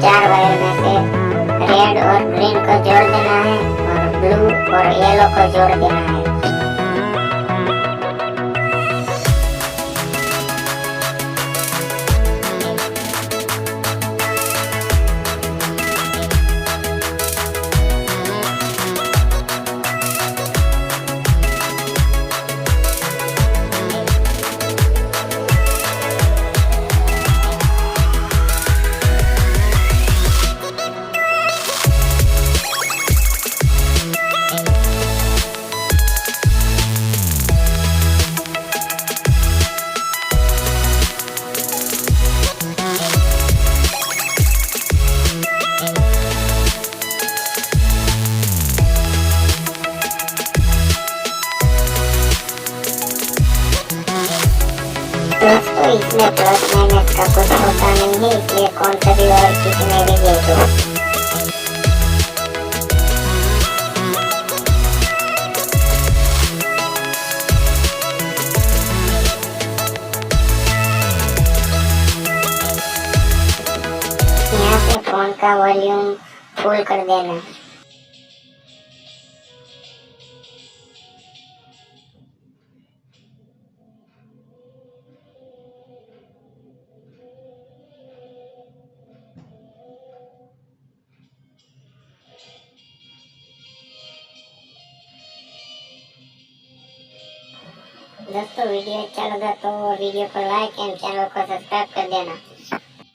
चार वायर में से रेड और ग्रीन को जोड़ देना है और ब्लू और येलो को जोड़ देना है। दोस्तों इसमें प्लस माइनस का कुछ होता नहीं है, इसलिए कौन सा भी वायर किसी में भी दे दो। यहाँ पे फोन का वॉल्यूम फुल कर देना। दोस्तों वीडियो अच्छा लगा तो वीडियो को लाइक एंड चैनल को सब्सक्राइब कर देना।